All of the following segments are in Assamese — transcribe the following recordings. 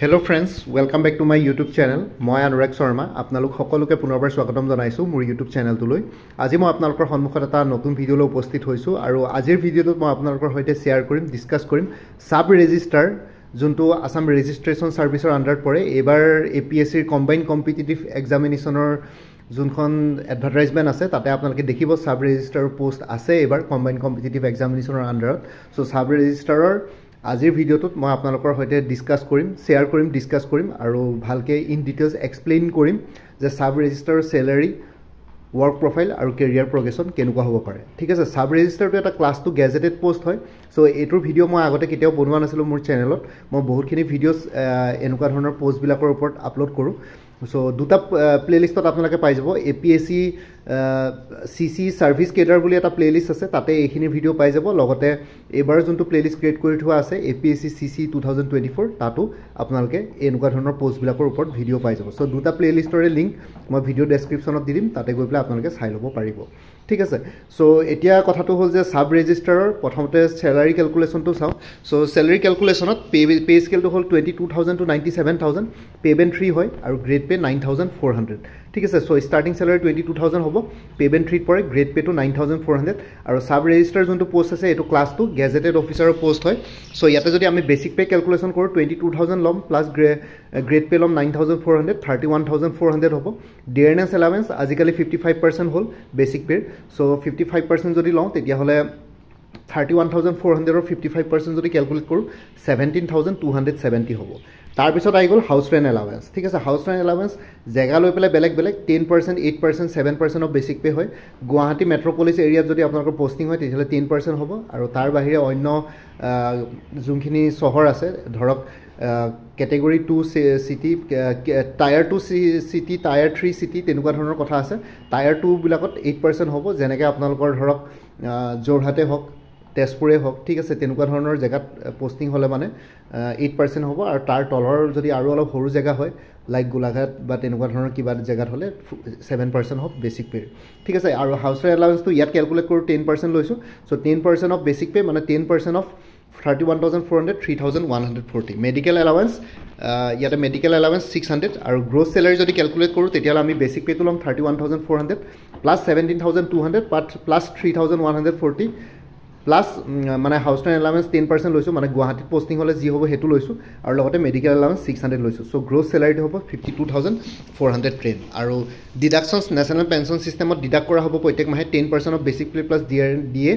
Hello friends, welcome back to my YouTube channel. মই অনুৰাগ শৰ্মা আপোনালোক সকলোকে পুনৰবাৰ স্বাগতম জনাইছো মোৰ YouTube চেনেলটোলৈ। আজি মই আপোনালোকৰ সন্মুখত এটা নতুন ভিডিঅলৈ উপস্থিত হৈছো আৰু আজিৰ ভিডিঅ'টোত মই আপোনালোকৰ সৈতে শেয়াৰ কৰিম, ডিসকাস কৰিম সাব ৰেজিস্ট্ৰাৰ যোনটো আসাম ৰেজিষ্ট্ৰেচন সাৰ্ভিসৰ আন্ডাৰত পৰে। এবাৰ APSCৰ কম্বাইন্ড কম্পিটিটিভ এক্সামিনেশনৰ যোনখন এডভাৰটাইজমেন্ট আছে তাতে আপোনালোকে দেখিব সাব ৰেজিস্ট্ৰাৰ পোষ্ট আছে এবাৰ কম্বাইন্ড কম্পিটিটিভ এক্সামিনেশনৰ আন্ডাৰত। সো সাব ৰেজিস্ট্ৰাৰৰ আজিৰ ভিডিঅ'টোত মই আপোনালোকৰ সৈতে ডিসকাস কৰিম, শেয়াৰ কৰিম, ডিসকাস কৰিম আৰু ভালকে ইন ডিটেইলছ এক্সপ্লেইন কৰিম যে সাব ৰেজিস্ট্ৰাৰৰ স্যালাৰি, ওয়াৰ্ক প্ৰোফাইল আৰু কেৰিয়াৰ প্ৰগ্ৰেছন কেনেকুৱা হ'ব পাৰে। ঠিক আছে, সাব ৰেজিস্ট্ৰাৰটো এটা ক্লাছ 2 গেজেটেড পোষ্ট হয়। সো এইটোৰ ভিডিঅ' মই আগতে কেতিয়াও বনোৱা নাছিলোঁ মোৰ চেনেলত। মই বহুতখিনি ভিডিঅ'ছ এনেকুৱা ধৰণৰ পোষ্টবিলাকৰ ওপৰত আপলোড কৰোঁ। সো দুটা প্লেলিষ্টত আপোনালোকে পাই যাব। APSC CC সাৰ্ভিস কেডাৰ বুলি এটা প্লেলিষ্ট আছে, তাতে এইখিনি ভিডিঅ' পাই যাব। লগতে এবাৰ যোনটো প্লেলিষ্ট ক্ৰিয়েট কৰি থোৱা আছে APSC CC 2024 তাতো আপোনালোকে এনেকুৱা ধৰণৰ পোষ্টবিলাকৰ ওপৰত ভিডিঅ' পাই যাব। সো দুটা প্লেলিষ্টৰে লিংক মই ভিডিঅ' ডেছক্ৰিপশ্যনত দি দিম, তাতে গৈ পেলাই আপোনালোকে চাই ল'ব পাৰিব। ঠিক আছে, সো এতিয়া কথাটো হ'ল যে সাব ৰেজিস্ট্ৰাৰৰ প্ৰথমতে স্যালাৰি ক্যালকুলেশনটো চাওঁ। সো স্যালাৰি ক্যালকুলেশনত পে স্কেলটো হ'ল 22,000 to 97,000, পে বেন 3 হয় আৰু গ্ৰেড পে 9,400। ঠিক আছে, সো স্টাৰ্টিং স্যালাৰি 22,000 হ'ব, পে বেন 3 পৰে, গ্ৰেড পেটো 9,400 আৰু সাব ৰেজিস্ট্ৰাৰ যোনটো পোষ্ট আছে এইটো ক্লাছ 2 গেজেটেড অফিচাৰৰ পোষ্ট হয়। সো ইয়াতে যদি আমি বেসিক পে ক্যালকুলেশন কৰোঁ 22,000 ল'ম প্লাস গ্ৰেড পে ল'ম 9,400, 31,400 হ'ব। ডিয়াৰনেছ এলাৱেন্স আজিকালি 55% হ'ল বেসিক পেৰ। সো 55% যদি লওঁ তেতিয়াহ'লে 31,400 ৰ 55% যদি ক্যালকুলেট কৰোঁ 17,270 হ'ব। তাৰপিছত আহি গ'ল হাউচ ৰেণ্ট এলাৱেন্স। ঠিক আছে, হাউচ ৰেণ্ট এলাৱেন্স জেগা লৈ পেলাই বেলেগ বেলেগ 10%, 8%, 7% অফ বেসিক পে হয়। গুৱাহাটী মেট্ৰপলিছ এৰিয়াত যদি আপোনালোকৰ পোষ্টিং হয় তেতিয়াহ'লে 10% হ'ব আৰু তাৰ বাহিৰে অন্য যোনখিনি চহৰ আছে ধৰক category 2 city, tyre 2 city, tyre 3 city তেনেকুৱা ধৰণৰ কথা আছে। টায়াৰ 2 বিলাকত 8% হ'ব, যেনেকৈ আপোনালোকৰ ধৰক যোৰহাটে হওক, তেজপুৰে হওক। ঠিক আছে, তেনেকুৱা ধৰণৰ জেগাত পোষ্টিং হ'লে মানে 8% হ'ব আৰু তাৰ তলৰ যদি আৰু অলপ সৰু জেগা হয় লাইক গোলাঘাট বা তেনেকুৱা ধৰণৰ কিবা জেগাত হ'লে 7% হ'ব বেসিক পে। ঠিক আছে, আৰু হাউচ ৰেণ্ট এলাৱেন্সটো ইয়াত ক্যালকুলেট কৰোঁ 10% লৈছোঁ। সো 10% অফ বেসিক পে মানে 10% অফ 31,400, 3,140। মেডিকেল এলাৱেন্স ইয়াতে মেডিকেল এলাৱেন্স 600 আৰু গ্ৰছ স্যালাৰি যদি ক্যালকুলেট কৰোঁ তেতিয়াহ'লে আমি বেসিক পেটো ল'ম 31,400 প্লাস 17,200 প্লাস 3,140 প্লাস মানে হাউচ ৰেণ্ট এলাৱেন্স 10% লৈছোঁ, মানে গুৱাহাটীত পোষ্টিং হ'লে যি হ'ব সেইটো লৈছোঁ আৰু লগতে মেডিকেল এলাৱেন্স 600 লৈছোঁ। সো গ্ৰছ স্যালাৰিটো হ'ব 52,410 আৰু ডিডাকশ্যনছ নেশ্যনেল পেঞ্চন সিস্টেমত ডিডাক্ট কৰা হ'ব প্ৰত্যেক মাহে 10% of basic pay plus DA।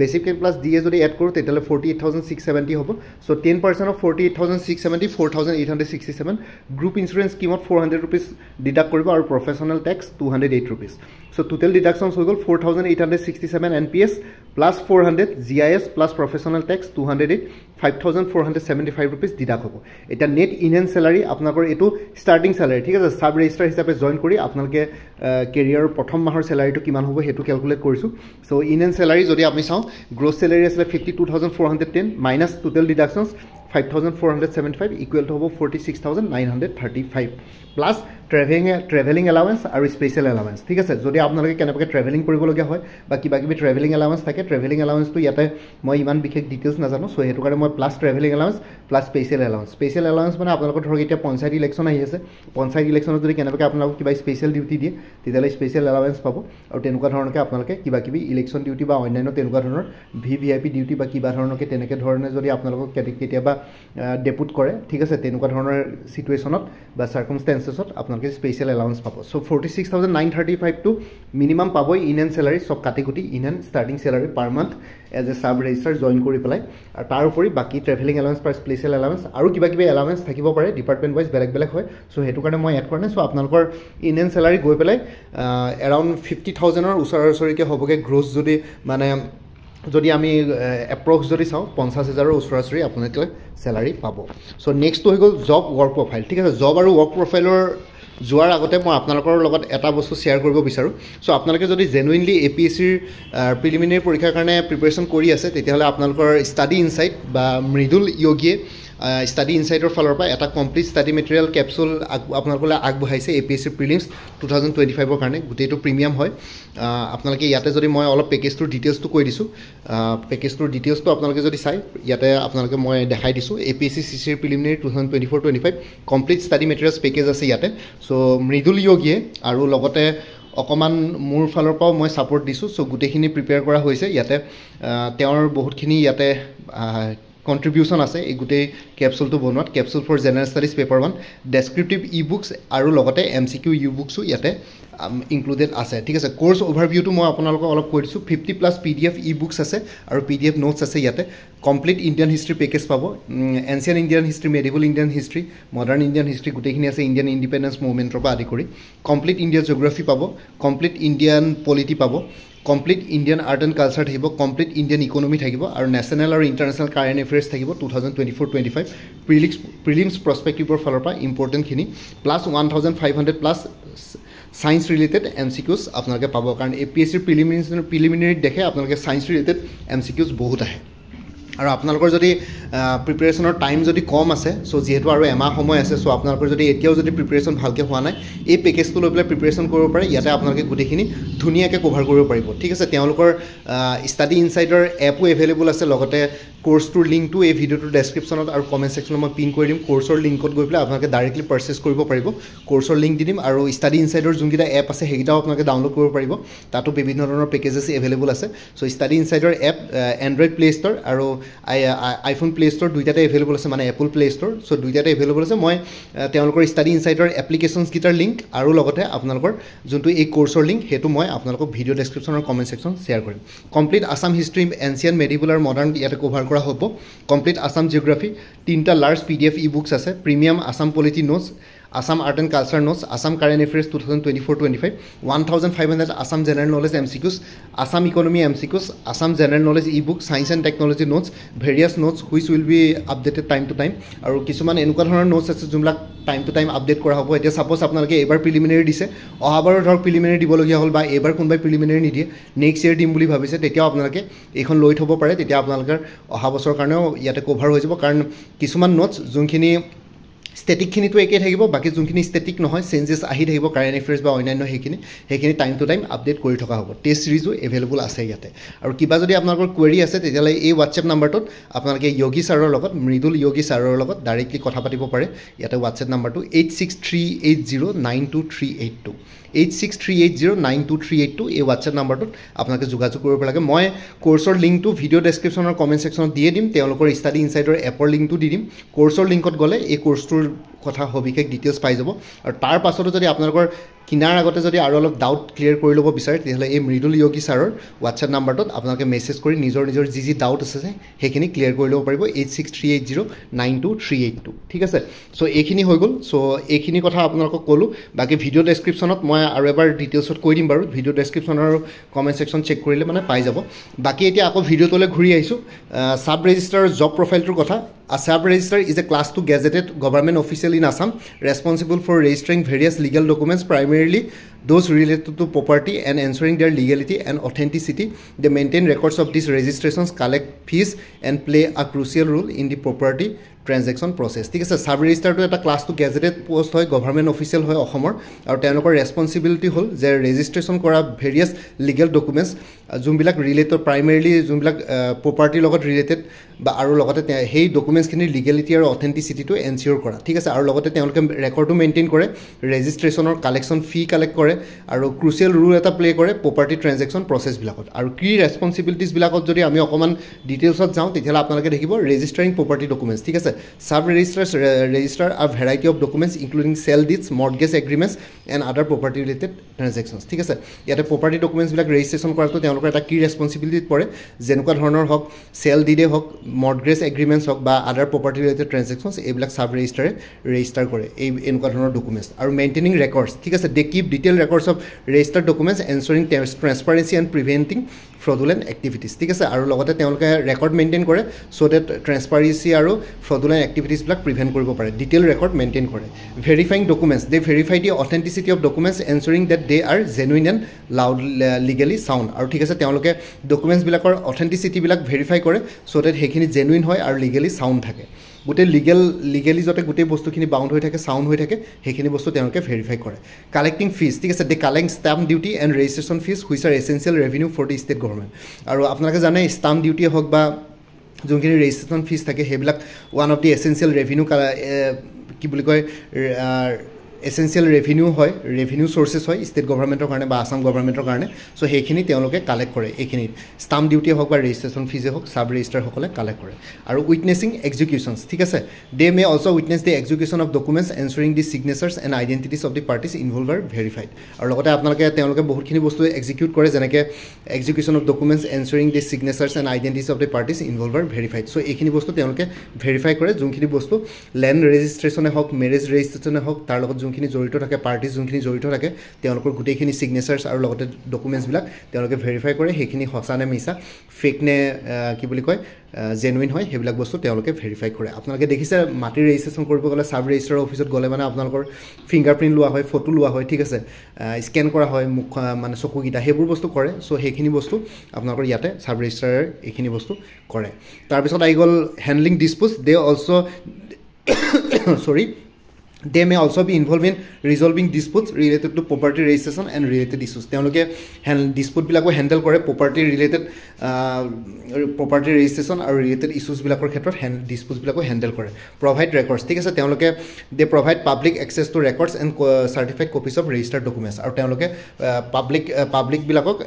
Basic pay plus DA যদি এড কৰোঁ তেতিয়াহ'লে 48,670 হ'ব। So 10% of 48,670 4,867। গ্ৰুপ ইঞ্চুৰেঞ্চ স্কিমত 400 rupees ডিডাক্ট কৰিব আৰু professional tax 208 rupees। So total deductions হৈ গ'ল 4,867 NPS plus 400 GIS plus professional tax 208, 5,475 rupees deduct হ'ব। এটা নেট ইনহেন্স স্যালাৰি আপোনালোকৰ এইটো ষ্টাৰ্টিং স্যালাৰি। ঠিক আছে, সাব ৰেজিস্ট্ৰাৰ হিচাপে জইন কৰি আপোনালোকে কেৰিয়াৰৰ প্ৰথম মাহৰ স্যালাৰিটো কিমান হ'ব সেইটো ক্যালকুলেট কৰিছোঁ। সো ইনহেন্স স্যালাৰি যদি আমি চাওঁ গ্ৰছ স্যালাৰি আছিলে 52,410 মাইনাছ টোটেল ডিডাকশ্যনছ 5,475 ইকুৱেল টু হ'ব 46,935 প্লাস ট্ৰেভেলিং এলাৱেন্স আৰু স্পেচিয়েল এলাৱেন্স। ঠিক আছে, যদি আপোনালোকে কেনেবাকৈ ট্ৰেভেলিং কৰিবলগীয়া হয় বা কিবা কিবি ট্ৰেভেলিং এলাৱেন্স থাকে, ট্ৰেভেলিং এলাৱেন্সটো ইয়াতে মই ইমান বিশেষ ডিটেইলছ নাজানো। সো সেইটো কাৰণে মই plus travelling allowance plus special allowance. Special allowance মানে আপোনালোকৰ ধৰক এতিয়া পঞ্চায়ত ইলেকশ্যন আহি আছে, পঞ্চায়ত ইলেকশ্যনত যদি কেনেবাকৈ আপোনালোকক কিবা স্পেচিয়েল ডিউটি দিয়ে তেতিয়াহ'লে স্পেচিয়েল এলাৱেন্স পাব আৰু তেনেকুৱা ধৰণকৈ আপোনালোকে কিবা কিবি ইলেকশ্যন ডিউটি বা অন্যান্য তেনেকুৱা ধৰণৰ VIP ডিউটি বা কিবা ধৰণকৈ তেনেকৈ ধৰণে যদি আপোনালোকক কেতিয়াবা ডেপুট কৰে, ঠিক আছে, তেনেকুৱা ধৰণৰ সিচুৱেশ্যনত বা সাৰ্কামষ্টেন্সেছত আপোনালোকে স্পেচিয়েল এলাৱেন্স পাব। সো 46,935 টো মিনিমাম পাবই ইনহেন্স স্যালাৰি চব কাটিকুটি enhance starting salary per month as a sub registrar join কৰি পেলাই। আৰু তাৰ উপৰি বাকী ট্ৰেভেলিং এলাৱেন্স বা স্পেচিয়েল এলাৱেন্স আৰু কিবা কিবি এলাৱেন্স থাকিব পাৰে, ডিপাৰ্টমেণ্ট ৱাইজ বেলেগ বেলেগ হয়। সো সেইটো কাৰণে মই এড কৰা নাই। সো আপোনালোকৰ ইনহেন্স স্যালাৰি গৈ পেলাই এৰাউণ্ড 50,000ৰ ওচৰাওচৰিকৈ হ'বগৈ গ্ৰছ যদি আমি এপ্ৰক্স যদি চাওঁ 50,000ৰ ওচৰাওচৰি আপোনালোকে স্যালাৰি পাব। সো নেক্সটটো হৈ গ'ল জব ৱৰ্ক প্ৰফাইল। ঠিক আছে, জব আৰু ৱৰ্ক প্ৰফাইলৰ যোৱাৰ আগতে মই আপোনালোকৰ লগত এটা বস্তু শ্বেয়াৰ কৰিব বিচাৰোঁ। সো আপোনালোকে যদি জেনুইনলি APSCৰ প্ৰিলিমিনাৰী পৰীক্ষাৰ কাৰণে প্ৰিপাৰেশ্যন কৰি আছে তেতিয়াহ'লে আপোনালোকৰ ষ্টাডি ইনচাইট বা মৃদুল য়োগীয়ে ষ্টাডি ইনচাইটৰ ফালৰ পৰা এটা কমপ্লিট ষ্টাডি মেটেৰিয়েল কেপচুল আপোনালোকলৈ আগবঢ়াইছে APSC প্ৰিলিমছ 2025ৰ কাৰণে গোটেইটো প্ৰিমিয়াম হয় আপোনালোকে ইয়াতে যদি মই অলপ পেকেজটোৰ ডিটেইলছটো কৈ দিছোঁ পেকেজটোৰ ডিটেইলছটো আপোনালোকে যদি চাই ইয়াতে আপোনালোকে মই দেখাই দিছোঁ APSC CCR preliminary 2024-25 complete study materials package আছে ইয়াতে চ' মৃদুল যোগীয়ে আৰু লগতে অকমান মোৰ ফালৰ পৰাও মই ছাপোৰ্ট দিছোঁ চ' গোটেইখিনি প্ৰিপেয়াৰ কৰা হৈছে ইয়াতে তেওঁৰ বহুতখিনি ইয়াতে কণ্ট্ৰিবিউশ্যন আছে এই গোটেই কেপচুলটো বনোৱাত capsule for general studies paper 1 descriptive e books আৰু লগতে MCQ ইউ বুকছো ইয়াতে ইনক্লুডেড আছে ঠিক আছে কোৰ্ছ অভাৰভিউটো মই আপোনালোকক অলপ কৈ দিছোঁ 50+ PDF ই বুকছ আছে আৰু PDF নোটছ আছে ইয়াতে কমপ্লিট ইণ্ডিয়ান হিষ্ট্ৰী পেকেজ পাব ancient Indian history medieval Indian history modern Indian history গোটেইখিনি আছে ইণ্ডিয়ান ইণ্ডিপেণ্ডেঞ্চ মুভমেণ্টৰ পৰা আদি কৰি কমপ্লিট ইণ্ডিয়ান জিঅ'গ্ৰাফী পাব কমপ্লিট ইণ্ডিয়ান পলিটি পাব complete Indian art and culture থাকিব কমপ্লিট ইণ্ডিয়ান ইকনমি থাকিব আৰু নেশ্যনেল আৰু ইণ্টাৰনেশ্যনেল কাৰেণ্ট এফেয়াৰ্ছ থাকিব 2024-25 প্ৰিলিমছ প্ৰস্পেক্টিভৰ ফালৰ পৰা ইম্পৰ্টেণ্টখিনি প্লাছ 1500+ সায়েন্স ৰিলেটেড MCQs আপোনালোকে পাব কাৰণ APSC প্ৰিলিমিনাৰীত দেখে আপোনালোকে সায়েন্স ৰিলেটেড MCQs বহুত আহে আৰু আপোনালোকৰ যদি প্ৰিপাৰেশ্যনৰ টাইম যদি কম আছে চ' যিহেতু আৰু এমাহ সময় আছে চ' আপোনালোকৰ যদি এতিয়াও যদি প্ৰিপাৰেশ্যন ভালকৈ হোৱা নাই এই পেকেজটো লৈ পেলাই প্ৰিপাৰেশ্যন কৰিব পাৰে ইয়াতে আপোনালোকে গোটেইখিনি ধুনীয়াকৈ কভাৰ কৰিব পাৰিব ঠিক আছে তেওঁলোকৰ ষ্টাডি ইনচাইটৰ এপো এভেইলেবল আছে লগতে কোৰ্ছটোৰ লিংকটো এই ভিডিঅ'টোৰ ডেছক্ৰিপশ্যনত আৰু কমেণ্ট ছেকশ্যনত মই পিন কৰি দিম কোৰ্ছৰ লিংকত গৈ পেলাই আপোনালোকে ডাইৰেক্টলি পাৰ্চেছ কৰিব পাৰিব কোৰ্ছৰ লিংক দি দিম আৰু ষ্টাডি ইনচাইটৰ যোনকেইটা এপ আছে সেইকেইটাও আপোনালোকে ডাউনলোড কৰিব পাৰিব তাতো বিভিন্ন ধৰণৰ পেকেজেছ এভেইলেবল আছে so' Study Insight app Android Play Store আৰু আইফোন প্লে ষ্ট'ৰ দুইটাতে এভেইলেবল আছে মানে এপল প্লে ষ্ট'ৰ চ' দুইটাতে এভেইলেবল আছে মই তেওঁলোকৰ ষ্টাডি ইনচাইটৰ এপ্লিকেশ্যনছকেইটাৰ লিংক আৰু লগতে আপোনালোকৰ যোনটো এই কোৰ্ছৰ লিংক সেইটো মই আপোনালোকক ভিডিঅ' ডেছক্ৰিপশ্যন আৰু কমেণ্ট ছেকশ্যন শ্বেয়াৰ কৰিম complete Assam history ancient medieval আৰু মডাৰ্ণ ইয়াতে কভাৰ কৰা হ'ব কমপ্লিট আছাম জিঅ'গ্ৰাফী 3টা লাৰ্জ PDF ই বুকছ আছে premium Assam polity notes Assam art and culture notes Assam current affairs 2024-25 1500 Assam general knowledge MCQs Assam economy MCQs Assam general knowledge E book science and technology notes various notes which will be updated time to time আৰু কিছুমান এনেকুৱা ধৰণৰ নোটছ আছে যোনবিলাক টাইম টু টাইম আপডেট কৰা হ'ব এতিয়া ছাপ'জ আপোনালোকে এইবাৰ প্ৰিলিমিনাৰী দিছে অহাবাৰো ধৰক প্ৰিলিমিনাৰী দিবলগীয়া হ'ল বা এইবাৰ কোনোবাই প্ৰিলিমিনাৰী নিদিয়ে নেক্সট ইয়েৰ দিম বুলি ভাবিছে তেতিয়াও আপোনালোকে এইখন লৈ থ'ব পাৰে তেতিয়া আপোনালোকৰ অহা বছৰৰ কাৰণেও ইয়াতে কভাৰ হৈ যাব কাৰণ কিছুমান নোটছ যোনখিনি ষ্টেটিকখিনিতো একেই থাকিব বাকী যোনখিনি ষ্টেটিক নহয় চেঞ্জেছ আহি থাকিব কাৰেণ্ট এফেয়াৰ্ছ বা অন্যান্য সেইখিনি টাইম টু টাইম আপডেট কৰি থকা হ'ব টেষ্ট ছিৰিজো এভেইলেবল আছে ইয়াতে আৰু কিবা যদি আপোনালোকৰ কুৱেৰি আছে তেতিয়াহ'লে এই হোৱাটছএপ নাম্বাৰটোত আপোনালোকে য়োগী ছাৰৰ লগত মৃদুল য়োগী ছাৰৰ লগত ডাইৰেক্টলি কথা পাতিব পাৰে ইয়াতে হোৱাটছএপ নাম্বাৰটো 8638092382 8638092382 এই হোৱাটছএপ নাম্বাৰটোত আপোনালোকে যোগাযোগ কৰিব লাগে মই কোৰ্ছৰ লিংকটো ভিডিঅ' ডেছক্ৰিপশ্যনৰ কমেণ্ট ছেকশ্যনত দিয়ে দিম তেওঁলোকৰ ষ্টাডি ইনচাইটৰ এপৰ লিংকটো দি দিম কোৰ্ছৰ লিংকত গ'লে এই কোৰ্ছটোৰ কথা সবিশেষ ডিটেইলছ পাই যাব আৰু তাৰ পাছতো যদি আপোনালোকৰ কিনাৰ আগতে যদি আৰু অলপ ডাউট ক্লিয়াৰ কৰি ল'ব বিচাৰে তেতিয়াহ'লে এই মৃদুল য়োগী ছাৰৰ হোৱাটছএপ নাম্বাৰটোত আপোনালোকে মেছেজ কৰি নিজৰ যি ডাউট আছে সেইখিনি ক্লিয়াৰ কৰি ল'ব পাৰিব 8638092382 ঠিক আছে চ' এইখিনি হৈ গ'ল চ' এইখিনি কথা আপোনালোকক ক'লোঁ বাকী ভিডিঅ' ডেছক্ৰিপশ্যনত মই আৰু এবাৰ ডিটেইলছত কৈ দিম বাৰু ভিডিঅ' ডেছক্ৰিপশ্যন আৰু কমেণ্ট ছেকশ্যন চেক কৰিলে মানে পাই যাব বাকী এতিয়া আকৌ ভিডিঅ'টোলৈ ঘূৰি আহিছোঁ ছাব ৰেজিষ্টাৰ জব প্ৰফাইলটোৰ কথা A sub-register is a class 2 gazetted government official in Assam responsible for registering various legal documents, primarily those related to property and ensuring their legality and authenticity. They maintain records of these registrations, collect fees and play a crucial role in the property transaction process ঠিক আছে ছাব ৰেজিষ্টাৰটো এটা ক্লাছ 2 গেজেটেড পোষ্ট হয় গভৰ্ণমেণ্ট অফিচিয়েল হয় অসমৰ আৰু তেওঁলোকৰ ৰেছপনচিবিলিটি হ'ল যে ৰেজিষ্ট্ৰেশ্যন কৰা ভেৰিয়াছ লিগেল ডকুমেণ্টছ যোনবিলাক ৰিলেটেড প্ৰাইমেৰিলি যোনবিলাক প্ৰপাৰ্টিৰ লগত ৰিলেটেড বা আৰু লগতে সেই ডকুমেণ্টছখিনিৰ লিগেলিটি আৰু অথেণ্টিচিটিটো এনচিয়'ৰ কৰা ঠিক আছে আৰু লগতে তেওঁলোকে ৰেকৰ্ডটো মেইনটেইন কৰে ৰেজিষ্ট্ৰেশ্যনৰ কালেকশ্যন ফি কালেক্ট কৰে আৰু ক্ৰুচিয়েল ৰুল এটা প্লে কৰে প্ৰপাৰ্টি ট্ৰেনজেকশ্যন প্ৰচেছবিলাকত আৰু কি ৰেছপনচিবিলিটিছবিলাকত যদি আমি অকণমান ডিটেইলছত যাওঁ তেতিয়াহ'লে আপোনালোকে দেখিব ৰেজিষ্টাৰিং প্ৰপাৰ্টি ডকুমেণ্টছ ঠিক আছে Sub-registers register a variety of documents including sale deeds, mortgage agreements and other property related transactions. ঠিক আছে ইয়াতে property documents বিলাক ৰেজিষ্ট্ৰেশ্যন কৰাটো তেওঁলোকৰ এটা কি ৰেছপনচিবিলিটিত পৰে যেনেকুৱা ধৰণৰ হওক চেল ডিডে হওক মৰ্টগেজ এগ্ৰিমেণ্টছ হওক বা আদাৰ প্ৰপাৰ্টি ৰিলেটেড ট্ৰেনজেকশ্যনছ এইবিলাক চাব ৰেজিষ্টাৰে ৰেজিষ্টাৰ কৰে এই এনেকুৱা ধৰণৰ ডকুমেণ্টছ আৰু মেইনটেইনিং ৰেকৰ্ডছ ঠিক আছে they keep detail records of registered documents ensuring transparency and preventing fraudulent activities ঠিক আছে আৰু লগতে তেওঁলোকে ৰেকৰ্ড মেইনটেইন কৰে চ' ডেট ট্ৰেন্সপাৰেঞ্চি আৰু ফ্ৰডুলেণ্ট এক্টিভিটিছবিলাক প্ৰিভেণ্ট কৰিব পাৰে ডিটেইল ৰেকৰ্ড মেইনটেইন কৰে verifying documents they verify the authenticity of documents ensuring that they are genuine and loud legally sound আৰু ঠিক আছে তেওঁলোকে ডকুমেণ্টছবিলাকৰ অথেণ্টিচিটিবিলাক ভেৰিফাই কৰে চ' ডেট সেইখিনি জেনুইন হয় আৰু লিগেলি চাউণ্ড থাকে গোটেই লিগেলি যাতে গোটেই বস্তুখিনি বাউণ্ড হৈ থাকে চাউণ্ড হৈ থাকে সেইখিনি বস্তু তেওঁলোকে ভেৰিফাই কৰে কালেক্টিং ফিজ ঠিক আছে they collect stamp duty and registration fees which are essential revenue for the state government আৰু আপোনালোকে জানে ষ্টাম্প ডিউটিয়ে হওক বা যোনখিনি ৰেজিষ্ট্ৰেশ্যন ফিজ থাকে সেইবিলাক one of the essential revenue কি বুলি কয় এছেঞ্চিয়েল ৰেভিনিউ হয় ৰেভিনিউ চ'ৰ্চেছ হয় ষ্টেট গভৰ্ণমেণ্টৰ কাৰণে বা আসাম গভৰ্ণমেণ্টৰ কাৰণে চ' সেইখিনি তেওঁলোকে কালেক্ট কৰে এইখিনিত ষ্টাম্প ডিউটিয়ে হওক বা ৰেজিষ্ট্ৰেশ্যন ফিজে হওক ছাব ৰেজিষ্টাৰসকলে কালেক্ট কৰে আৰু উইটনেছিং এক্সিকিউশ্যনছ ঠিক আছে they may also' witness the execution of documents ensuring the signatures and identities of the parties involved are verified আৰু লগতে তেওঁলোকে বহুতখিনি বস্তু এক্সিকিউট কৰে যেনেকৈ execution of documents ensuring the signatures and identities of the parties involved are verified so' এইখিনি বস্তু তেওঁলোকে ভেৰিফাই কৰে যোনখিনি বস্তু লেণ্ড ৰেজিষ্ট্ৰেশ্যনে হওক মেৰেজ ৰেজিষ্ট্ৰেশ্যনে হওক তাৰ লগত যোনখিনি জড়িত থাকে পাৰ্টিজ যোনখিনি জড়িত থাকে তেওঁলোকৰ গোটেইখিনি ছিগনেচাৰ্ছ আৰু লগতে ডকুমেণ্টছবিলাক তেওঁলোকে ভেৰিফাই কৰে সেইখিনি সঁচা নে মিছা ফেক নে কি বুলি কয় জেনুইন হয় সেইবিলাক বস্তু তেওঁলোকে ভেৰিফাই কৰে আপোনালোকে দেখিছে মাটিৰ ৰেজিষ্ট্ৰেশ্যন কৰিব গ'লে ছাব ৰেজিষ্টাৰৰ অফিচত গ'লে মানে আপোনালোকৰ ফিংগাৰপ্ৰিণ্ট লোৱা হয় ফটো লোৱা হয় ঠিক আছে স্কেন কৰা হয় মুখ মানে চকুকেইটা সেইবোৰ বস্তু কৰে চ' সেইখিনি বস্তু আপোনালোকৰ ইয়াতে ছাব ৰেজিষ্টাৰে এইখিনি বস্তু কৰে তাৰপিছত আহি গ'ল হেণ্ডলিং ডিছপ'জ দে অলছ' চৰি they may also be involved in resolving disputes related to property registration and related issues তেওঁলোকে ডিছপুটবিলাকো হেণ্ডেল কৰে প্ৰপাৰ্টি ৰিলেটেড প্ৰপাৰ্টি ৰেজিষ্ট্ৰেশ্যন আৰু ৰিলেটেড ইছ্যুজবিলাকৰ ক্ষেত্ৰত ডিছপুটবিলাকো হেণ্ডেল কৰে প্ৰভাইড ৰেকৰ্ডছ ঠিক আছে তেওঁলোকে they provide public access to records and certified copies of registered documents আৰু তেওঁলোকে পাব্লিকবিলাকক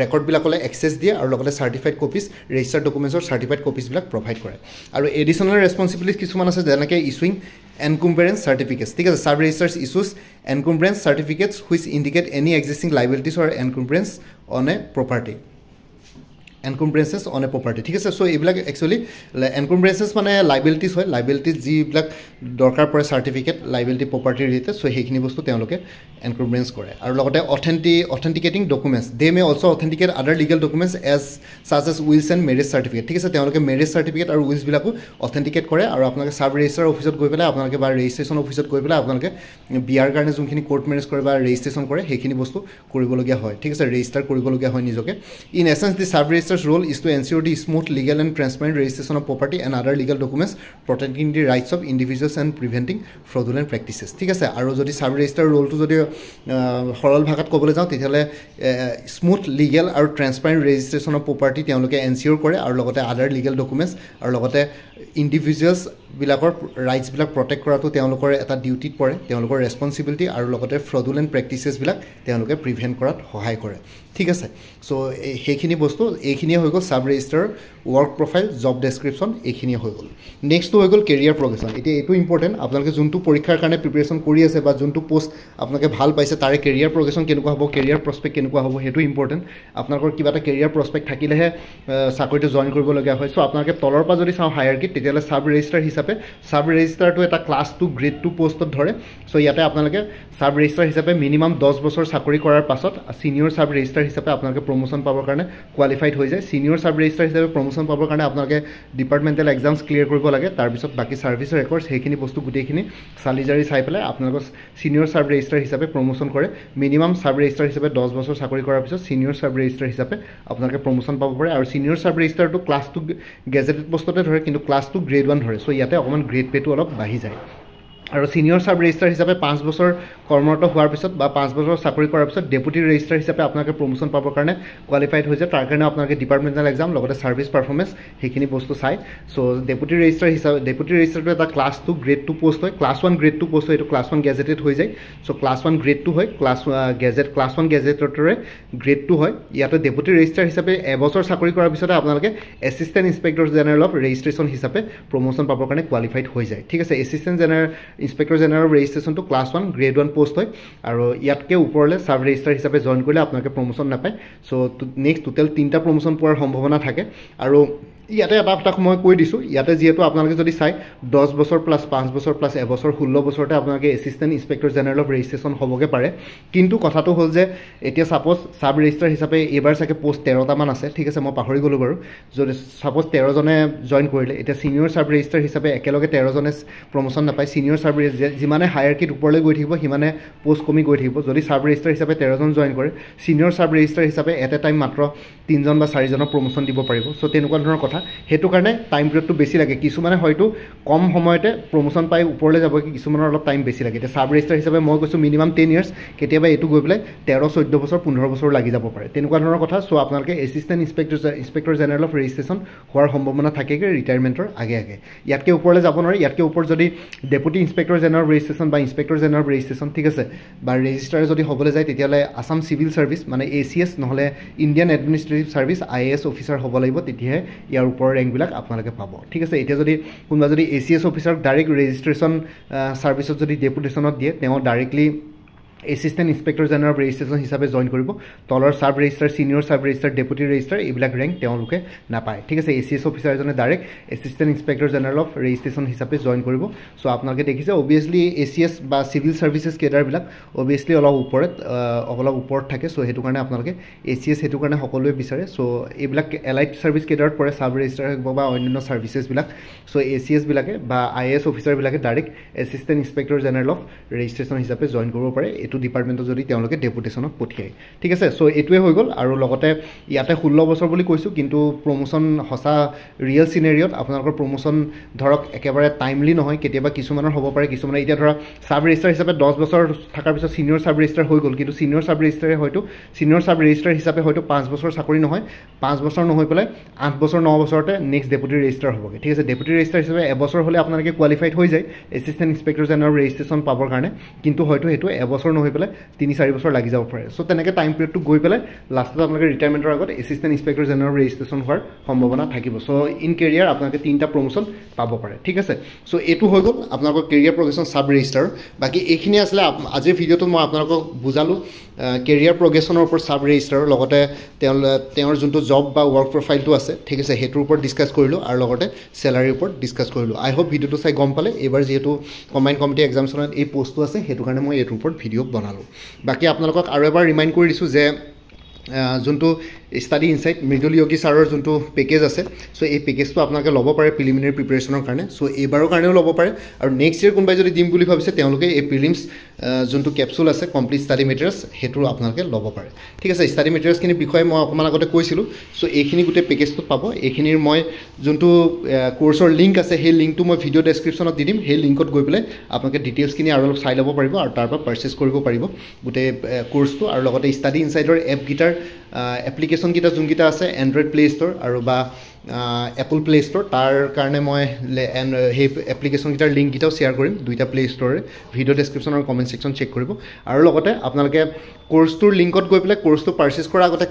ৰেকৰ্ডবিলাকলৈ এক্সেছ দিয়ে আৰু লগতে চাৰ্টিফাইড কপিজ ৰেজিষ্টাৰ্ড ডকুমেণ্টছৰ চাৰ্টিফাইড কপিজবিলাক প্ৰভাইড কৰে আৰু এডিশ্যনেল ৰেছপনচিবিলিটিজ কিছুমান আছে যেনেকৈ ইছুইং encumbrance certificates ঠিক আছে sub registers issues encumbrance certificates which indicate any existing liabilities or encumbrance on a property encumbrances on a property ঠিক আছে চ' এইবিলাক একচুৱেলি এনকুম্ব্ৰেঞ্চেছ মানে লাইবিলিটিছ হয় লাইবিলিটিছ যিবিলাক দৰকাৰ পৰে চাৰ্টিফিকেট লাইবিলিটি প্ৰপাৰ্টি ৰিলেটেড চ' সেইখিনি বস্তু তেওঁলোকে এনকুম্ব্ৰেঞ্চ কৰে আৰু লগতে অথেণ্টিকেটিং documents De may also' authenticate other legal documents such as wills and marriage certificate ঠিক আছে তেওঁলোকে মেৰেজ চাৰ্টিফিকেট আৰু উইলছবিলাকো অথেণ্টিকেট কৰে আৰু আপোনালোকে ছাব ৰেজিষ্টাৰ অফিচত গৈ পেলাই আপোনালোকে বা ৰেজিষ্ট্ৰেশ্যন অফিচত গৈ পেলাই আপোনালোকে বিয়াৰ কাৰণে যোনখিনি কোৰ্ট মেৰেজ কৰে বা ৰেজিষ্ট্ৰেশ্যন কৰে সেইখিনি বস্তু কৰিবলগীয়া হয় ঠিক আছে ৰেজিষ্টাৰ কৰিবলগীয়া হয় নিজকে in essence the sub registrars role is to ensure the smooth legal and transparent registration of property and other legal documents protecting the rights of individuals and preventing fraudulent practices ঠিক আছে আৰু যদি ছাব ৰেজিষ্টাৰ ৰোলটো যদি সৰল ভাষাত ক'বলৈ যাওঁ তেতিয়াহ'লে স্মুথ লিগেল আৰু ট্ৰেন্সপাৰেণ্ট ৰেজিষ্ট্ৰেশ্যন অফ প্ৰপাৰ্টি তেওঁলোকে এনচিয়'ৰ কৰে আৰু লগতে আদাৰ লিগেল ডকুমেণ্টছ আৰু লগতে ইণ্ডিভিজুৱেলছবিলাকৰ ৰাইটছবিলাক প্ৰটেক্ট কৰাটো তেওঁলোকৰ এটা ডিউটিত পৰে তেওঁলোকৰ ৰেছপনচিবিলিটি আৰু লগতে ফ্ৰডুলেণ্ট প্ৰেক্টিচেছবিলাক তেওঁলোকে প্ৰিভেণ্ট কৰাত সহায় কৰে ঠিক আছে চ' সেইখিনি বস্তু এইখিনিয়ে হৈ গ'ল sub register work profile job description এইখিনিয়ে হৈ গ'ল নেক্সটটো হৈ গ'ল কেৰিয়াৰ প্ৰগ্ৰেশ্যন এতিয়া এইটো ইম্পৰ্টেণ্ট আপোনালোকে যোনটো পৰীক্ষাৰ কাৰণে প্ৰিপেৰেশ্যন কৰি আছে বা যোনটো পোষ্ট আপোনালোকে ভাল পাইছে তাৰে কেৰিয়াৰ প্ৰগ্ৰেশ্যন কেনেকুৱা হ'ব কেৰিয়াৰ প্ৰস্পেক্ট কেনেকুৱা হ'ব সেইটো ইম্পৰ্টেণ্ট আপোনালোকৰ কিবা এটা কেৰিয়াৰ প্ৰস্পেক্ট থাকিলেহে চাকৰিটো জইন কৰিবলগীয়া হয় চ' আপোনালোকে তলৰ পৰা যদি চাওঁ হায়াৰকিত তেতিয়াহ'লে ছাব ৰেজিষ্টাৰ হিচাপে ছাব ৰেজিষ্টাৰটো এটা ক্লাছ 2 গ্ৰেড 2 পোষ্টত ধৰে চ' ইয়াতে আপোনালোকে ছাব ৰেজিষ্টাৰ হিচাপে মিনিমাম 10 বছৰ চাকৰি কৰাৰ পাছত ছিনিয়ৰ ছাব ৰেজিষ্টাৰ হিচাপে আপোনালোকে প্ৰমোশ্যন পাবৰ কাৰণে কোৱালিফাইড হৈ যায় ছিনিয়ৰ ছাব ৰেজিষ্টাৰ হিচাপে প্ৰমোশ্যন পাবৰ কাৰণে আপোনালোকে ডিপাৰ্টমেণ্টেল এক্সামছ ক্লিয়াৰ কৰিব লাগে তাৰপিছত বাকী ছাৰ্ভিচ ৰেকৰ্ডছ সেইখিনি বস্তু গোটেইখিনি চালি জাৰি চাই পেলাই আপোনালোকৰ ছিনিয়ৰ ছাব ৰেজিষ্টাৰ হিচাপে প্ৰমোশ্যন কৰে মিনিমাম ছাব ৰেজিষ্টাৰ হিচাপে 10 বছৰ চাকৰি কৰাৰ পিছত ছিনিয়ৰ ছাব ৰেজিষ্টাৰ হিচাপে আপোনালোকে প্ৰমোশ্যন পাব পাৰে আৰু ছিনিয়ৰ ছাব ৰেজিষ্টাৰটো ক্লাছ 2 গেজেটেড পোষ্টতে ধৰে কিন্তু ক্লাছ 2 গ্ৰেড 1 ধৰে চ' ইয়াতে অকণমান গ্ৰেড পেটো অলপ বাঢ়ি যায় আৰু ছিনিয়ৰ ছাব ৰেজিষ্টাৰ হিচাপে 5 বছৰ কৰ্মৰত হোৱাৰ পিছত বা 5 বছৰ চাকৰি কৰাৰ পিছত ডেপুটি ৰেজিষ্টাৰ হিচাপে আপোনালোকে প্ৰমোশ্যন পাবৰ কাৰণে কোৱালিফাইড হৈ যায় তাৰ কাৰণে আপোনালোকে ডিপাৰ্টমেণ্টেল এক্সাম লগতে ছাৰ্ভিচ পাৰফৰ্মেঞ্চ সেইখিনি বস্তু চাই চ' ডেপুটি ৰেজিষ্টাৰটো এটা ক্লাছ 2 গ্ৰেড 2 পোষ্ট হয় ক্লাছ 1 গ্ৰেড 2 পোষ্ট হয় এইটো ক্লাছ 1 গেজেটেড হৈ যায় চ' ক্লাছ 1 গ্ৰেড 2 হয় ক্লাছ 1 গেজেটৰে গ্ৰেড 2 হয় ইয়াতে ডেপুটি ৰেজিষ্টাৰ হিচাপে এবছৰ চাকৰি কৰাৰ পিছতে আপোনালোকে assistant inspector general of registration হিচাপে প্ৰমোশ্যন পাবৰ কাৰণে কোৱালিফাইড হৈ যায় ঠিক আছে এছিষ্টেণ্ট ইনস্পেক্টৰ জেনেৰেল ৰেজিষ্ট্ৰেশ্যনটো ক্লাছ 1 গ্ৰেড 1 পোষ্ট হয় আৰু ইয়াতকৈ ওপৰলৈ ছাব ৰেজিষ্টাৰ হিচাপে জইন কৰিলে আপোনালোকে প্ৰমোশ্যন নাপায় চ' নেক্সট টোটেল 3টা প্ৰমোশ্যন পোৱাৰ সম্ভাৱনা থাকে আৰু ইয়াতে এটা কথা মই কৈ দিছোঁ ইয়াতে যিহেতু আপোনালোকে যদি চাই 10 বছৰ প্লাছ 5 বছৰ প্লাছ এবছৰ 16 বছৰতে আপোনালোকে assistant inspector general of registration হ'বগৈ পাৰে কিন্তু কথাটো হ'ল যে এতিয়া ছাপ'জ ছাব ৰেজিষ্টাৰ হিচাপে এইবাৰ চাগে পোষ্ট 13টামান আছে ঠিক আছে মই পাহৰি গ'লোঁ বাৰু যদি ছাপ'জ 13জনে জইন কৰিলে এতিয়া ছিনিয়ৰ ছাব ৰেজিষ্টাৰ হিচাপে একেলগে 13জনে প্ৰমোশ্যন নাপায় ছিনিয়ৰ ছাব যিমানে হায়াৰকিত ওপৰলৈ গৈ থাকিব সিমানে পোষ্ট কমি গৈ থাকিব যদি ছাব ৰেজিষ্টাৰ হিচাপে 13জন জইন কৰে ছিনিয়ৰ ছাব ৰেজিষ্টাৰ হিচাপে এট এ টাইম মাত্ৰ 3জন বা 4জনৰ প্ৰমোশ্যন দিব পাৰিব চ' তেনেকুৱা ধৰণৰ কথা কথা সেইটো কাৰণে টাইম পিৰিয়ডটো বেছি লাগে কিছুমানে হয়তো কম সময়তে প্ৰমোশ্যন পাই ওপৰলৈ যাব কিছুমানৰ অলপ টাইম বেছি লাগে এতিয়া সাব ৰেজিষ্ট্ৰাৰ হিচাপে মই কৈছোঁ মিনিমাম 10 ইয়াৰ্ছ কেতিয়াবা এইটো গৈ পেলাই 13-14 বছৰ 15 বছৰ লাগি যাব পাৰে তেনেকুৱা ধৰণৰ কথা চ' আপোনালোকে assistant inspector general of registration হোৱাৰ সম্ভাৱনা থাকেগৈ ৰিটায়াৰমেণ্টৰ আগে ইয়াতকৈ ওপৰলৈ যাব নোৱাৰে ইয়াতকৈ ওপৰত যদি deputy inspector general of registration বা ইন্সপেক্টৰ জেনেৰেল অফ ৰেজিষ্ট্ৰেশ্যন ঠিক আছে বা ৰেজিষ্ট্ৰাৰ যদি হ'বলৈ যায় তেতিয়াহ'লে আছাম চিভিল ছাৰ্ভিচ মানে ACS নহ'লে Indian administrative service IAS officer হ'ব লাগিব তেতিয়াহে ইয়াৰ ওপৰৰ ৰেংকবিলাক আপোনালোকে পাব ঠিক আছে এতিয়া যদি কোনোবা যদি ACS অফিচাৰক ডাইৰেক্ট ৰেজিষ্ট্ৰেশ্যন ছাৰ্ভিচত যদি ডেপুটেশ্যনত দিয়ে তেওঁ directly assistant inspector general of registration হিচাপে জইন কৰিব তলৰ sub registrar senior sub registrar deputy registrar এইবিলাক ৰেংক তেওঁলোকে নাপায় ঠিক আছে ACS অফিচাৰ এজনে direct assistant inspector general of registration হিচাপে জইন কৰিব চ' আপোনালোকে দেখিছে অভিয়াছলি ACS বা চিভিল ছাৰ্ভিচেছ কেডাৰবিলাক অভিয়াছলি অলপ ওপৰত থাকে চ' সেইটো কাৰণে আপোনালোকে ACS সেইটো কাৰণে সকলোৱে বিচাৰে চ' এইবিলাক এলাইট ছাৰ্ভিচ কেডাৰত পৰে সাব ৰেজিষ্ট্ৰাৰ হওক বা অন্যান্য ছাৰ্ভিচেছবিলাক চ' ACS বিলাকে বা IAS অফিচাৰবিলাকে direct assistant inspector general of registration হিচাপে জইন কৰিব পাৰে এইটো ডিপাৰ্টমেণ্টত যদি তেওঁলোকে ডেপুটেশ্যনক পঠিয়ায় ঠিক আছে চ' এইটোৱে হৈ গ'ল আৰু লগতে ইয়াতে 16 বছৰ বুলি কৈছোঁ কিন্তু প্ৰমোশ্যন সঁচা ৰিয়েল চিনেৰিয়ত আপোনালোকৰ প্ৰমোশ্যন ধৰক একেবাৰে টাইমলি নহয় কেতিয়াবা কিছুমানৰ হ'ব পাৰে কিছুমানে এতিয়া ধৰা সাব ৰেজিষ্ট্ৰাৰ হিচাপে 10 বছৰ থকাৰ পিছত ছিনিয়ৰ সাব ৰেজিষ্ট্ৰাৰ হৈ গ'ল কিন্তু ছিনিয়ৰ সাব ৰেজিষ্ট্ৰাৰ হিচাপে হয়তো 5 বছৰ চাকৰি নহয় 5 বছৰ নহৈ পেলাই 8 বছৰ 9 বছৰতে নেক্সট ডেপুটি ৰেজিষ্ট্ৰাৰ হ'বগৈ ঠিক আছে ডেপুটি ৰেজিষ্ট্ৰাৰ হিচাপে এবছৰ হ'লে আপোনালোকে কোৱালিফাইড হৈ যায় এছিষ্টেণ্ট ইন্সপেক্টৰ জেনেৰেল ৰেজিষ্ট্ৰেশ্যন পাবৰ কাৰণে কিন্তু হয়তো সেইটো এবছৰ নহৈ পেলাই 3-4 বছৰ লাগি যাব পাৰে চ' তেনেকৈ টাইম পিৰিয়ডটো গৈ পেলাই লাষ্টত আপোনালোকে ৰিটায়াৰমেণ্টৰ আগত এছিষ্টেণ্ট ইন্সপেক্টৰ জেনেৰেল ৰেজিষ্ট্ৰেশ্যন হোৱাৰ সম্ভাৱনা থাকিব চ' ইন কেৰিয়াৰ আপোনালোকে 3টা প্ৰমোশ্যন পাব পাৰে ঠিক আছে চ' এইটো হৈ গ'ল আপোনালোকৰ কেৰিয়াৰ প্ৰগ্ৰেশ্যন সাব ৰেজিষ্ট্ৰাৰ বাকী এইখিনি আছিলে আজিৰ ভিডিঅ'টোত মই আপোনালোকক বুজালোঁ কেৰিয়াৰ প্ৰগ্ৰেশ্যনৰ ওপৰত সাব ৰেজিষ্ট্ৰাৰৰ লগতে তেওঁৰ যোনটো জব বা ৱৰ্ক প্ৰফাইলটো আছে ঠিক আছে সেইটোৰ ওপৰত ডিছকাছ কৰিলোঁ আৰু লগতে চেলাৰীৰ ওপৰত ডিছকাছ কৰিলোঁ আই হোপ ভিডিঅ'টো চাই গম পালে এইবাৰ যিহেতু কম্বাইণ্ড কমিটি এক্সামিনেশ্যনত এই পোষ্টটো আছে সেইটো কাৰণে মই এইটোৰ ওপৰত ভিডিঅ' বনালোঁ বাকী আপোনালোকক আৰু এবাৰ ৰিমাইণ্ড কৰি দিছোঁ যে যোনটো ষ্টাডি ইনচাইট মৃদুল যোগী ছাৰৰ যোনটো পেকেজ আছে চ' এই পেকেজটো আপোনালোকে ল'ব পাৰে প্ৰিলিমিনাৰী প্ৰিপেৰেশ্যনৰ কাৰণে চ' এইবাৰৰ কাৰণেও ল'ব পাৰে আৰু নেক্সট ইয়েৰ কোনোবাই যদি দিম বুলি ভাবিছে তেওঁলোকে এই প্ৰিলিমছ যোনটো কেপচুল আছে কমপ্লিট ষ্টাডি মেটেৰিয়েলছ সেইটো আপোনালোকে ল'ব পাৰে ঠিক আছে ষ্টাডি মেটেৰিয়েলছখিনিৰ বিষয়ে মই অকণমান আগতে কৈছিলোঁ চ' এইখিনি গোটেই পেকেজটোত পাব এইখিনিৰ মই যোনটো কোৰ্চৰ লিংক আছে সেই লিংকটো মই ভিডিঅ' ডেছক্ৰিপশ্যনত দি দিম সেই লিংকত গৈ পেলাই আপোনালোকে ডিটেইলছখিনি আৰু অলপ চাই ল'ব পাৰিব আৰু তাৰ পৰা পাৰ্চেছ কৰিব পাৰিব গোটেই কোৰ্চটো আৰু লগতে ষ্টাডি ইনচাইডৰ এপকেইটাৰ এপ্লিকেশ্যনকেইটা যোনকেইটা আছে এণ্ড্ৰইড প্লে ষ্ট'ৰ আৰু বা এপল প্লে ষ্ট'ৰ তাৰ কাৰণে মই সেই এপ্লিকেশ্যনকেইটাৰ লিংককেইটাও শ্বেয়াৰ কৰিম দুইটা প্লে ষ্ট'ৰে ভিডিঅ' ডেছক্ৰিপশ্যন আৰু কমেণ্ট ছেকশ্যন চেক কৰিব আৰু লগতে আপোনালোকে কোৰ্চটোৰ লিংকত গৈ পেলাই কোৰ্চটো পাৰ্চেছ কৰাৰ আগতে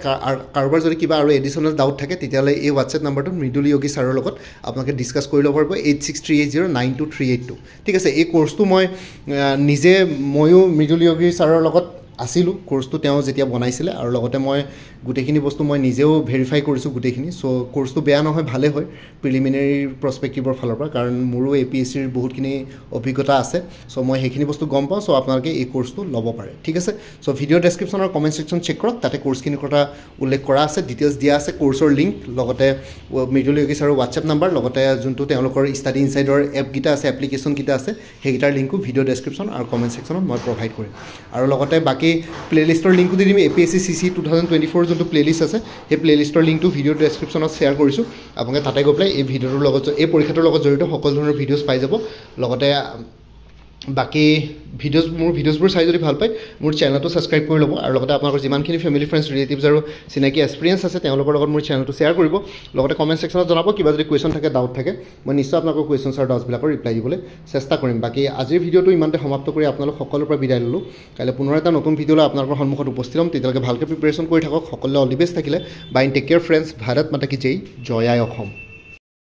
কাৰোবাৰ যদি কিবা আৰু এডিশ্যনেল ডাউট থাকে তেতিয়াহ'লে এই হোৱাটছএপ নাম্বাৰটোত মৃদুল যোগী ছাৰৰ লগত আপোনালোকে ডিছকাছ কৰি ল'ব পাৰিব 8638092382 ঠিক আছে এই কোৰ্চটো ময়ো মৃদুল যোগী ছাৰৰ লগত আছিলোঁ কোৰ্চটো তেওঁ যেতিয়া বনাইছিলে আৰু লগতে মই গোটেইখিনি বস্তু মই নিজেও ভেৰিফাই কৰিছোঁ গোটেইখিনি চ' কোৰ্চটো বেয়া নহয় ভালেই হয় প্ৰিলিমিনাৰী প্ৰস্পেক্টিভৰ ফালৰ পৰা কাৰণ মোৰো APSCৰ বহুতখিনি অভিজ্ঞতা আছে চ' মই সেইখিনি বস্তু গম পাওঁ চ' আপোনালোকে এই কোৰ্চটো ল'ব পাৰে ঠিক আছে চ' ভিডিঅ' ডেছক্ৰিপশ্যন আৰু কমেণ্ট ছেকশ্যন চেক কৰক তাতে কোৰ্চখিনিৰ কথা উল্লেখ কৰা আছে ডিটেইলছ দিয়া আছে কোৰ্চৰ লিংক লগতে মৃদুল যোগী ছাৰৰ হোৱাটছএপ নাম্বাৰ লগতে যোনটো তেওঁলোকৰ ষ্টাডি ইনচাইডৰ এপকেইটা আছে এপ্লিকেশ্যনকেইটা আছে সেইকেইটাৰ লিংকো ভিডিঅ' ডেছক্ৰিপশ্যন আৰু কমেণ্ট ছেকশ্যনত মই প্ৰভাইড কৰিম আৰু লগতে বাকী প্লেলিষ্টৰ লিংকটো দি দিম APSC CC 2024 যোনটো প্লেলিষ্ট আছে সেই প্লেলিষ্টৰ লিংকটো ভিডিঅ' ডেছক্ৰিপশ্যনত শ্বেয়াৰ কৰিছোঁ আপোনালোকে তাতে গৈ পেলাই এই ভিডিঅ'টোৰ লগত এই পৰীক্ষাটোৰ লগত জড়িত সকলো ধৰণৰ ভিডিঅ'জ পাই যাব লগতে বাকী মোৰ ভিডিঅ'জবোৰ চাই যদি ভাল পায় মোৰ চেনেলটো ছাবস্ক্ৰাইব কৰি ল'ব আৰু লগতে আপোনালোকৰ যিমানখিনি ফেমিলি ফ্ৰেণ্ডছ ৰিলেটিভছ আৰু চিনাকি এক্সপিৰিয়েঞ্চ আছে তেওঁলোকৰ লগত মোৰ চেনেলটো শ্বেয়াৰ কৰিব লগতে কমেণ্ট ছেকশ্যনত জনাব কিবা যদি কুৱেশ্যন থাকে ডাউট থাকে মই নিশ্চয় আপোনালোকৰ কুৱেশ্যনছ আৰু ডাউটছবিলাকৰ ৰিপ্লাই দিবলৈ চেষ্টা কৰিম বাকী আজিৰ ভিডিঅ'টো ইমানতে সমাপ্ত কৰি আপোনালোক সকলোৰে পৰা বিদায় ল'লোঁ কাইলৈ পুনৰ এটা নতুন ভিডিঅ' লৈ আপোনালোকৰ সন্মুখত উপস্থিত হ'ম তেতিয়ালৈকে ভালকৈ প্ৰিপেৰেশ্যন কৰি থাকক সকলোৱে অল দি বেষ্ট থাকিলে bye take care friends Bharat মাতা কি জয় আই অসম